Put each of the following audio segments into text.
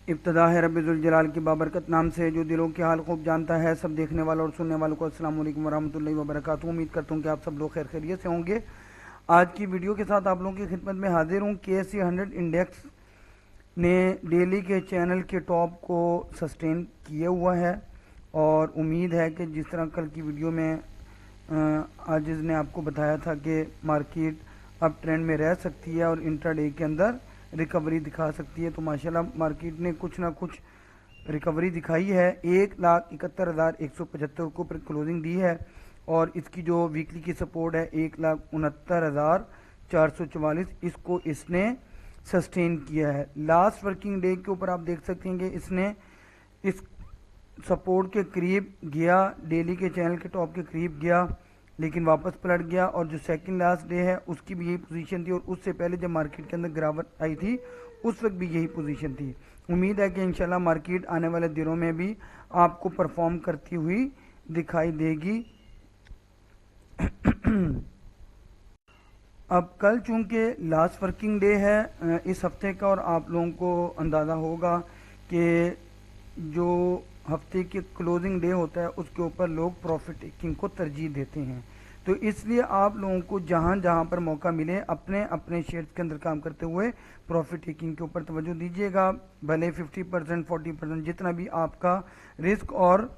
इब्तदा है रब्बिल जलाल की बाबरकत नाम से जो दिलों के हाल खूब जानता है। सब देखने वालों और सुनने वालों को अस्सलाम वालेकुम वरहमतुल्लाहि वबरकातुहू। उम्मीद करता हूँ कि आप सब लोग खैर खैरियत से होंगे। आज की वीडियो के साथ आप लोगों की खिदमत में हाजिर हूँ। KSE 100 इंडेक्स ने डेली के चैनल के टॉप को सस्टेन किए हुआ है और उम्मीद है कि जिस तरह कल की वीडियो में आजिज़ ने आपको बताया था कि मार्केट अब ट्रेंड में रह सकती है और इंट्राडे के अंदर रिकवरी दिखा सकती है, तो माशाल्लाह मार्केट ने कुछ ना कुछ रिकवरी दिखाई है। 1,71,175 को ऊपर क्लोजिंग दी है और इसकी जो वीकली की सपोर्ट है 1,69,444, इसको इसने सस्टेन किया है। लास्ट वर्किंग डे के ऊपर आप देख सकते हैं कि इसने इस सपोर्ट के करीब गया, डेली के चैनल के टॉप के करीब गया, लेकिन वापस पलट गया। और जो सेकंड लास्ट डे है उसकी भी यही पोजीशन थी और उससे पहले जब मार्केट के अंदर गिरावट आई थी उस वक्त भी यही पोजीशन थी। उम्मीद है कि इंशाल्लाह मार्केट आने वाले दिनों में भी आपको परफॉर्म करती हुई दिखाई देगी। अब कल चूंकि लास्ट वर्किंग डे है इस हफ्ते का और आप लोगों को अंदाज़ा होगा कि जो हफ्ते के क्लोजिंग डे होता है उसके ऊपर लोग प्रॉफिट टेकिंग को तरजीह देते हैं, तो इसलिए आप लोगों को जहां जहां पर मौका मिले अपने अपने शेयर्स के अंदर काम करते हुए प्रॉफिट टेकिंग के ऊपर तवज्जो दीजिएगा। भले 50% 40% जितना भी आपका रिस्क और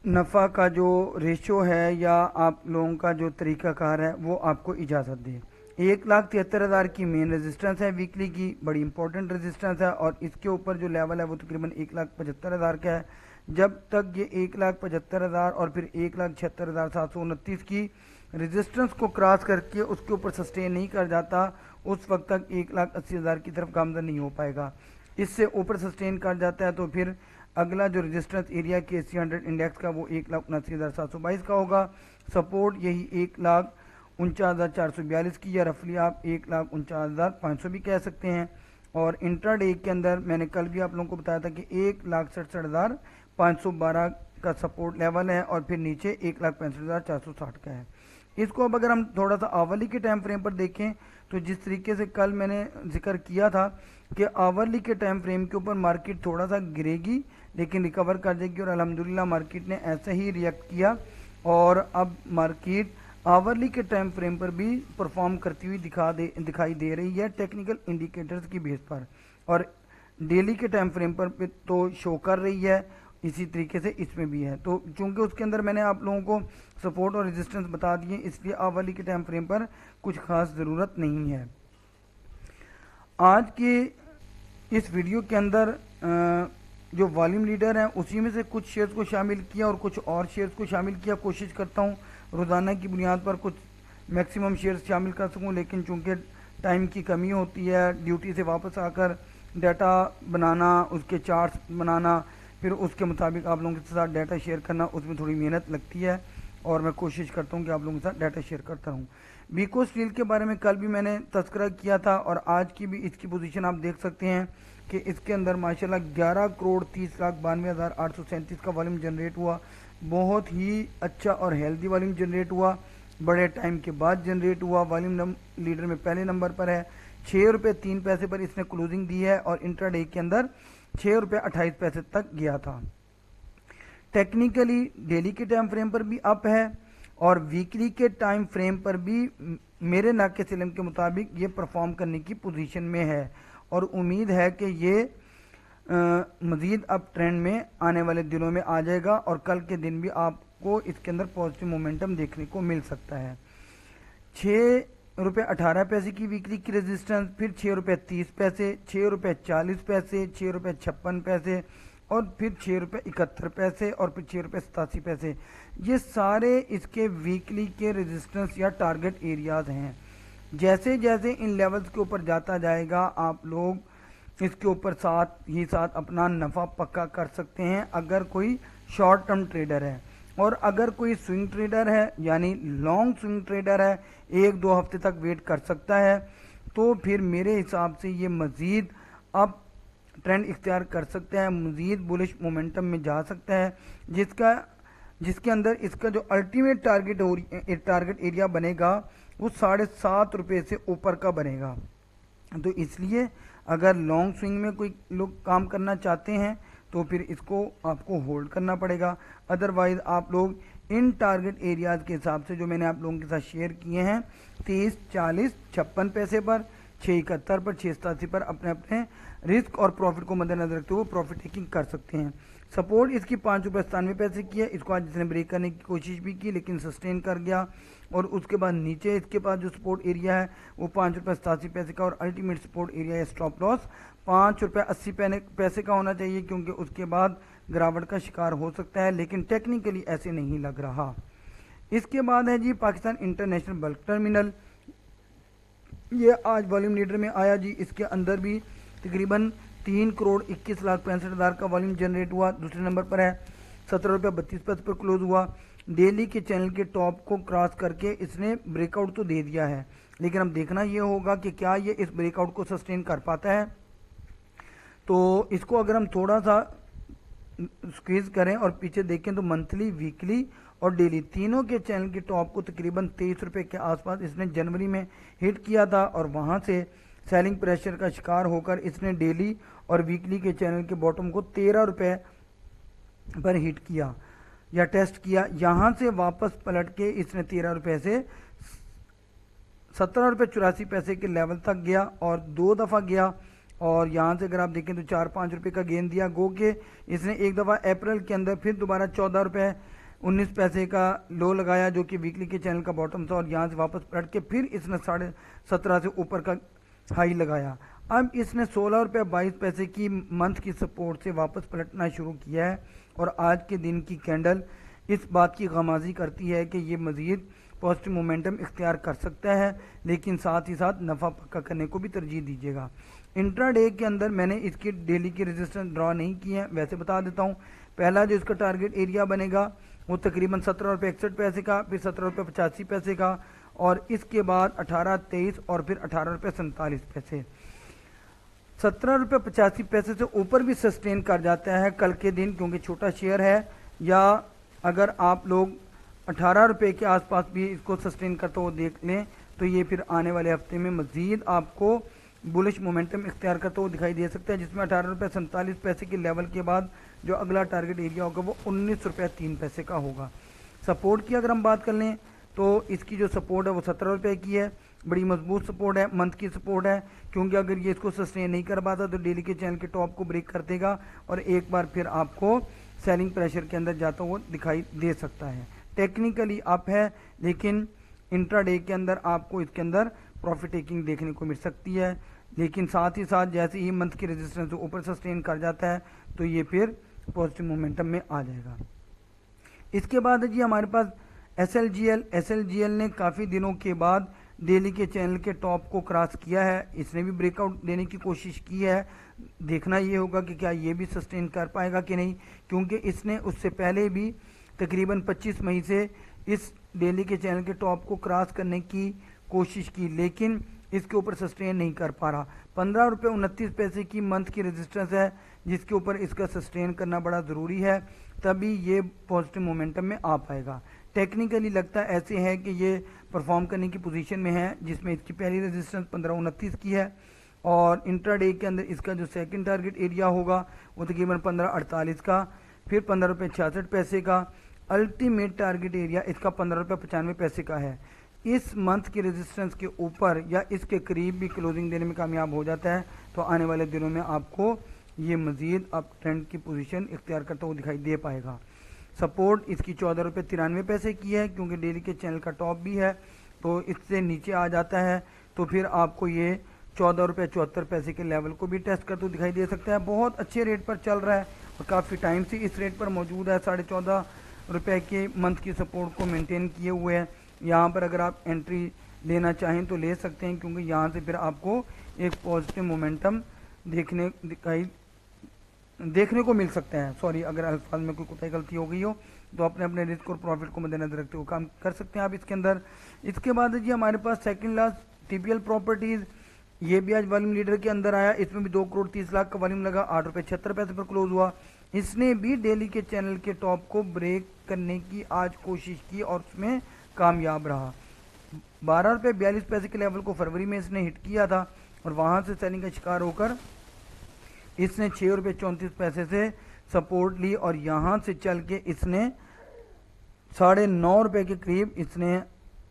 नफ़ा का जो रेशो है या आप लोगों का जो तरीक़ाकार है वो आपको इजाज़त दे। 1,73,000 की मेन रेजिस्टेंस है वीकली की, बड़ी इंपॉर्टेंट रेजिस्टेंस है और इसके ऊपर जो लेवल है वो तकरीबन 1,75,000 का है। जब तक ये 1,75,000 और फिर 1,76,729 की रेजिस्टेंस को क्रॉस करके उसके ऊपर सस्टेन नहीं कर जाता उस वक्त तक 1,80,000 की तरफ गामजन नहीं हो पाएगा। इससे ऊपर सस्टेन कर जाता है तो फिर अगला जो रेजिस्टेंस एरिया KSE 100 इंडेक्स का वो 1,79,722 का होगा। सपोर्ट यही 1,49,442 की या रफली आप 1,49,500 भी कह सकते हैं। और इंट्राडे के अंदर मैंने कल भी आप लोगों को बताया था कि 1,67,512 का सपोर्ट लेवल है और फिर नीचे 1,65,460 का है। इसको अब अगर हम थोड़ा सा आवरली के टाइम फ्रेम पर देखें तो जिस तरीके से कल मैंने जिक्र किया था कि आवरली के टाइम फ्रेम के ऊपर मार्केट थोड़ा सा गिरेगी लेकिन रिकवर कर जाएगी और अल्हम्दुलिल्लाह मार्केट ने ऐसे ही रिएक्ट किया और अब मार्केट आवरली के टाइम फ्रेम पर भी परफॉर्म करती हुई दिखाई दे रही है टेक्निकल इंडिकेटर्स की बेस पर, और डेली के टाइम फ्रेम पर तो शो कर रही है, इसी तरीके से इसमें भी है। तो चूंकि उसके अंदर मैंने आप लोगों को सपोर्ट और रेजिस्टेंस बता दिए इसलिए आवरली के टाइम फ्रेम पर कुछ खास ज़रूरत नहीं है। आज के इस वीडियो के अंदर जो वॉल्यूम लीडर हैं उसी में से कुछ शेयर्स को शामिल किया और कुछ और शेयर्स को शामिल किया। कोशिश करता हूँ रोज़ाना की बुनियाद पर कुछ मैक्सिमम शेयर्स शामिल कर सकूँ, लेकिन चूंकि टाइम की कमी होती है, ड्यूटी से वापस आकर डाटा बनाना, उसके चार्ट्स बनाना, फिर उसके मुताबिक आप लोगों के साथ डाटा शेयर करना, उसमें थोड़ी मेहनत लगती है और मैं कोशिश करता हूँ कि आप लोगों के साथ डाटा शेयर करता रहूँ। बीको स्टील के बारे में कल भी मैंने तस्करा किया था और आज की भी इसकी पोजीशन आप देख सकते हैं कि इसके अंदर माशाल्लाह 11,30,92,837 का वॉल्यूम जनरेट हुआ। बहुत ही अच्छा और हेल्दी वॉल्यूम जनरेट हुआ, बड़े टाइम के बाद जनरेट हुआ। वॉल्यूम लीडर में पहले नंबर पर है। 6 रुपये 3 पैसे पर इसने क्लोजिंग दी है और इंट्राडे के अंदर 6 रुपये 28 पैसे तक गया था। टेक्निकली डेली के टाइम फ्रेम पर भी अप है और वीकली के टाइम फ्रेम पर भी मेरे नाके सिलम के मुताबिक ये परफॉर्म करने की पोजीशन में है और उम्मीद है कि ये मज़ीद अब ट्रेंड में आने वाले दिनों में आ जाएगा और कल के दिन भी आपको इसके अंदर पॉजिटिव मोमेंटम देखने को मिल सकता है। 6 रुपये 18 पैसे की वीकली की रेजिस्टेंस, फिर 6 रुपये 30 पैसे, 6 रुपये 40 पैसे, 6 रुपये 56 पैसे और फिर 6 रुपये 71 पैसे और फिर 6 रुपये 87 पैसे। ये सारे इसके वीकली के रेजिस्टेंस या टारगेट एरियाज हैं। जैसे जैसे इन लेवल्स के ऊपर जाता जाएगा आप लोग इसके ऊपर साथ ही साथ अपना नफ़ा पक्का कर सकते हैं अगर कोई शॉर्ट टर्म ट्रेडर है। और अगर कोई स्विंग ट्रेडर है यानी लॉन्ग स्विंग ट्रेडर है, 1-2 हफ्ते तक वेट कर सकता है, तो फिर मेरे हिसाब से ये मज़ीद अब ट्रेंड इख्तियार कर सकता है, मज़ीद बुलिश मोमेंटम में जा सकता है, जिसके अंदर इसका जो अल्टीमेट टारगेट एरिया बनेगा वो 7.5 रुपये से ऊपर का बनेगा। तो इसलिए अगर लॉन्ग स्विंग में कोई लोग काम करना चाहते हैं तो फिर इसको आपको होल्ड करना पड़ेगा। अदरवाइज आप लोग इन टारगेट एरियाज के हिसाब से जो मैंने आप लोगों के साथ शेयर किए हैं 30, 40, 56 पैसे पर, 671 पर, 687 पर अपने अपने रिस्क और प्रॉफिट को मद्देनजर रखते हुए प्रॉफिट टेकिंग कर सकते हैं। सपोर्ट इसकी 5 रुपये 97 पैसे की है। इसको आज जिसने ब्रेक करने की कोशिश भी की लेकिन सस्टेन कर गया, और उसके बाद नीचे इसके पास जो सपोर्ट एरिया है वो 5 रुपये 87 पैसे का, और अल्टीमेट सपोर्ट एरिया है स्टॉप लॉस 5 रुपये 80 पैसे का होना चाहिए, क्योंकि उसके बाद गिरावट का शिकार हो सकता है, लेकिन टेक्निकली ऐसे नहीं लग रहा। इसके बाद है जी पाकिस्तान इंटरनेशनल बल्क टर्मिनल। ये आज वॉल्यूम लीडर में आया जी। इसके अंदर भी तकरीबन 3,21,65,000 का वॉल्यूम जनरेट हुआ। दूसरे नंबर पर है 17 रुपये 32 पैसे पर क्लोज हुआ। डेली के चैनल के टॉप को क्रॉस करके इसने ब्रेकआउट तो दे दिया है, लेकिन अब देखना ये होगा कि क्या ये इस ब्रेकआउट को सस्टेन कर पाता है। तो इसको अगर हम थोड़ा सा स्क्वीज करें और पीछे देखें तो मंथली, वीकली और डेली तीनों के चैनल के टॉप को तकरीबन 23 रुपये के आसपास इसने जनवरी में हिट किया था, और वहाँ से सेलिंग प्रेशर का शिकार होकर इसने डेली और वीकली के चैनल के बॉटम को 13 रुपये पर हिट किया या टेस्ट किया। यहाँ से वापस पलट के इसने 13 रुपये से 17 रुपये 84 पैसे के लेवल तक गया और 2 दफ़ा गया, और यहाँ से अगर आप देखें तो 4-5 रुपये का गेन दिया। गो के इसने एक दफ़ा अप्रैल के अंदर फिर दोबारा 14 रुपये 19 पैसे का लो लगाया, जो कि वीकली के चैनल का बॉटम था, और यहाँ से वापस पलट के फिर इसने 17.5 से ऊपर का हाई लगाया। अब इसने 16 रुपये 22 पैसे की मंथ की सपोर्ट से वापस पलटना शुरू किया है, और आज के दिन की कैंडल इस बात की गमाजी करती है कि ये मज़ीद पॉजिटिव मोमेंटम इख्तियार कर सकता है, लेकिन साथ ही साथ नफ़ा पक्का करने को भी तरजीह दीजिएगा। इंट्राडे के अंदर मैंने इसकी डेली की रेजिस्टेंस ड्रॉ नहीं की है, वैसे बता देता हूँ। पहला जो इसका टारगेट एरिया बनेगा वो तकरीबन 17 रुपये 61 पैसे का, फिर 17 रुपये 85 पैसे का, और इसके बाद 18-23 और फिर 18 रुपये 47 पैसे। 17 रुपये 85 पैसे से ऊपर भी सस्टेन कर जाता है कल के दिन, क्योंकि छोटा शेयर है, या अगर आप लोग 18 रुपये के आसपास भी इसको सस्टेन करते हुए देख लें तो ये फिर आने वाले हफ्ते में मज़ीद आपको बुलिश मोमेंटम इख्तियार करते हुए दिखाई दे सकता है, जिसमें 18 रुपये 47 पैसे के लेवल के बाद जो अगला टारगेट एरिया होगा वो 19 रुपये 3 पैसे का होगा। सपोर्ट की अगर हम बात कर लें तो इसकी जो सपोर्ट है वो 17 रुपये की है, बड़ी मजबूत सपोर्ट है, मंथ की सपोर्ट है, क्योंकि अगर ये इसको सस्टेन नहीं कर पाता तो डेली के चैनल के टॉप को ब्रेक कर देगा और एक बार फिर आपको सेलिंग प्रेशर के अंदर जाता हुआ दिखाई दे सकता है। टेक्निकली अप है, लेकिन इंट्राडे के अंदर आपको इसके अंदर प्रॉफिट टेकिंग देखने को मिल सकती है, लेकिन साथ ही साथ जैसे ही मंथ की रेजिस्टेंस ऊपर सस्टेन कर जाता है तो ये फिर पॉजिटिव मोमेंटम में आ जाएगा। इसके बाद है जी हमारे पास SLGL ने काफ़ी दिनों के बाद डेली के चैनल के टॉप को क्रॉस किया है, इसने भी ब्रेकआउट देने की कोशिश की है। देखना ये होगा कि क्या ये भी सस्टेन कर पाएगा कि नहीं, क्योंकि इसने उससे पहले भी तकरीबन 25 मई से इस डेली के चैनल के टॉप को क्रॉस करने की कोशिश की, लेकिन इसके ऊपर सस्टेन नहीं कर पा रहा। 15 रुपये 29 पैसे की मंथ की रेजिस्टेंस है, जिसके ऊपर इसका सस्टेन करना बड़ा ज़रूरी है, तभी ये पॉजिटिव मोमेंटम में आ पाएगा। टेक्निकली लगता ऐसे है कि ये परफॉर्म करने की पोजीशन में है, जिसमें इसकी पहली रेजिस्टेंस 15.29 की है, और इंट्राडे के अंदर इसका जो सेकंड टारगेट एरिया होगा वो तकरीबन 15.48 का, फिर 15 रुपये 66 पैसे का। अल्टीमेट टारगेट एरिया इसका 15 रुपये 95 पैसे का है। इस मंथ की रेजिस्टेंस के ऊपर या इसके करीब भी क्लोजिंग देने में कामयाब हो जाता है तो आने वाले दिनों में आपको ये मज़ीद अप ट्रेंड की पोजीशन इख्तियार करता हुआ दिखाई दे पाएगा। सपोर्ट इसकी 14 रुपये 93 पैसे की है, क्योंकि डेली के चैनल का टॉप भी है, तो इससे नीचे आ जाता है तो फिर आपको ये 14 रुपये 74 पैसे के लेवल को भी टेस्ट करते हुए दिखाई दे सकता है। बहुत अच्छे रेट पर चल रहा है और काफ़ी टाइम से इस रेट पर मौजूद है। 14.5 रुपये के मंथ की सपोर्ट को मेंटेन किए हुए है। यहाँ पर अगर आप एंट्री लेना चाहें तो ले सकते हैं, क्योंकि यहाँ से फिर आपको एक पॉजिटिव मोमेंटम देखने को मिल सकता है। सॉरी, अगर अल्फाज में कोई कोई गलती हो गई हो तो अपने अपने रिस्क और प्रॉफिट को मद्देनजर रखते हुए काम कर सकते हैं आप इसके अंदर। इसके बाद जी हमारे पास सेकंड लास्ट TPL प्रॉपर्टीज़, ये भी आज वॉल्यूम लीडर के अंदर आया। इसमें भी 2 करोड़ 30 लाख का वॉल्यूम लगा, 8 रुपये 76 पैसे पर क्लोज हुआ। इसने भी डेली के चैनल के टॉप को ब्रेक करने की आज कोशिश की और उसमें कामयाब रहा। 12 रुपये 42 पैसे के लेवल को फरवरी में इसने हिट किया था, और वहाँ से सेलिंग का शिकार होकर इसने 6 रुपये 34 पैसे से सपोर्ट ली और यहाँ से चल के इसने 9.5 रुपये के करीब इसने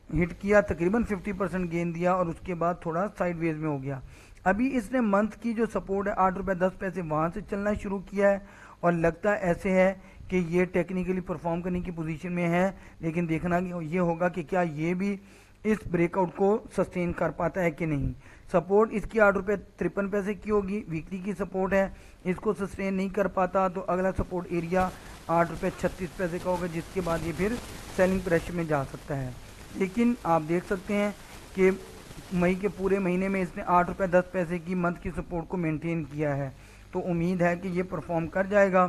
हिट किया, तकरीबन 50% गेन दिया और उसके बाद थोड़ा साइडवेज में हो गया। अभी इसने मंथ की जो सपोर्ट है 8 रुपये 10 पैसे वहाँ से चलना शुरू किया है और लगता ऐसे है कि ये टेक्निकली परफॉर्म करने की पोजीशन में है, लेकिन देखना ये होगा कि क्या ये भी इस ब्रेकआउट को सस्टेन कर पाता है कि नहीं। सपोर्ट इसकी 8 रुपये 53 पैसे की होगी, वीकली की सपोर्ट है, इसको सस्टेन नहीं कर पाता तो अगला सपोर्ट एरिया 8 रुपये 36 पैसे का होगा, जिसके बाद ये फिर सेलिंग प्रेशर में जा सकता है। लेकिन आप देख सकते हैं कि मई के पूरे महीने में इसने 8 रुपये 10 पैसे की मंथ की सपोर्ट को मेंटेन किया है, तो उम्मीद है कि ये परफॉर्म कर जाएगा।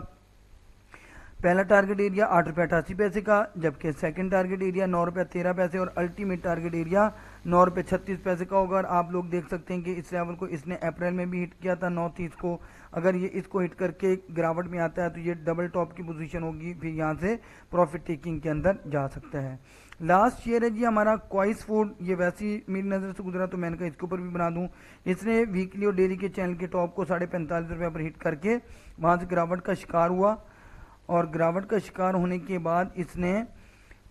पहला टारगेट एरिया 8 रुपये 88 पैसे का, जबकि सेकंड टारगेट एरिया 9 रुपये 13 पैसे और अल्टीमेट टारगेट एरिया 9 रुपये 36 पैसे का होगा। और आप लोग देख सकते हैं कि इस लेवल को इसने अप्रैल में भी हिट किया था 9.30 को। अगर ये इसको हिट करके गिरावट में आता है तो ये डबल टॉप की पोजीशन होगी, फिर यहाँ से प्रॉफिट टेकिंग के अंदर जा सकता है। लास्ट शेयर है जी हमारा क्वाइस फूड, ये वैसी मेरी नज़र से गुजरा तो मैंने कहा इसके ऊपर भी बना दूं। इसने वीकली और डेली के चैनल के टॉप को 45.5 रुपये पर हिट करके वहाँ से गिरावट का शिकार हुआ और गिरावट का शिकार होने के बाद इसने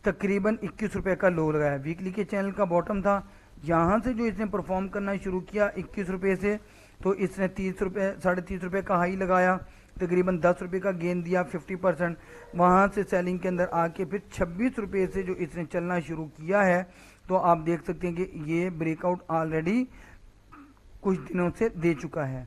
तकरीबन 21 रुपये का लो लगाया। वीकली के चैनल का बॉटम था, यहाँ से जो इसने परफॉर्म करना शुरू किया 21 रुपये से, तो इसने 30 रुपये 30.5 रुपये का हाई लगाया, तकरीबन 10 रुपये का गेन दिया 50%। वहाँ से सेलिंग के अंदर आके फिर 26 रुपये से जो इसने चलना शुरू किया है, तो आप देख सकते हैं कि ये ब्रेकआउट ऑलरेडी कुछ दिनों से दे चुका है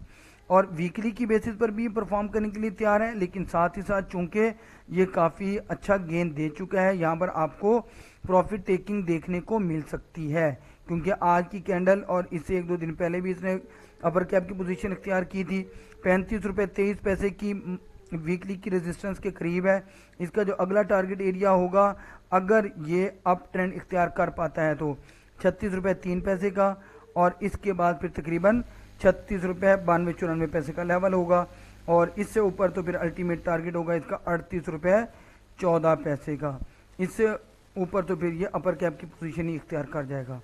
और वीकली की बेसिस पर भी परफॉर्म करने के लिए तैयार है। लेकिन साथ ही साथ चूंकि ये काफ़ी अच्छा गेन दे चुका है, यहाँ पर आपको प्रॉफिट टेकिंग देखने को मिल सकती है, क्योंकि आज की कैंडल और इससे 1-2 दिन पहले भी इसने अपर कैप की पोजीशन इख्तियार की थी। 35 रुपये 23 पैसे की वीकली की रेजिस्टेंस के करीब है। इसका जो अगला टारगेट एरिया होगा, अगर ये अप ट्रेंड इख्तियार कर पाता है तो 36 रुपये 3 पैसे का, और इसके बाद फिर तकरीबन 36 रुपये 92-94 पैसे का लेवल होगा, और इससे ऊपर तो फिर अल्टीमेट टारगेट होगा इसका 38 रुपये 14 पैसे का। इससे ऊपर तो फिर ये अपर कैप की पोजीशन ही इख्तियार कर जाएगा।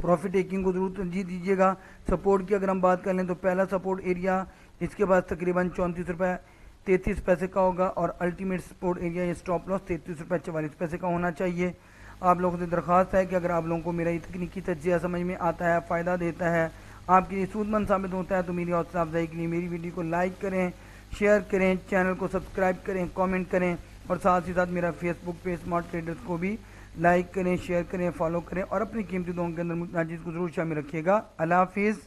प्रॉफिट टेकिंग को जरूर तरजीह दीजिएगा। सपोर्ट की अगर हम बात कर लें तो पहला सपोर्ट एरिया इसके पास तकरीबन 34 रुपये 33 पैसे का होगा और अल्टीमेट सपोर्ट एरिया ये स्टॉप लॉस 33 रुपये 44 पैसे का होना चाहिए। आप लोगों से दरख्वास्त है कि अगर आप लोगों को मेरा ये तकनीकी तज्जिया समझ में आता है, फ़ायदा देता है, आपके लिए सूदमंद साबित होता है, तो मेरी हौसला अफजाई के लिए मेरी वीडियो को लाइक करें, शेयर करें, चैनल को सब्सक्राइब करें, कमेंट करें और साथ ही साथ मेरा फेसबुक पेज स्मार्ट ट्रेडर्स को भी लाइक करें, शेयर करें, फॉलो करें और अपनी कीमती दुआओं के अंदर मुझे को जरूर शामिल रखिएगा। अल्लाह हाफिज़।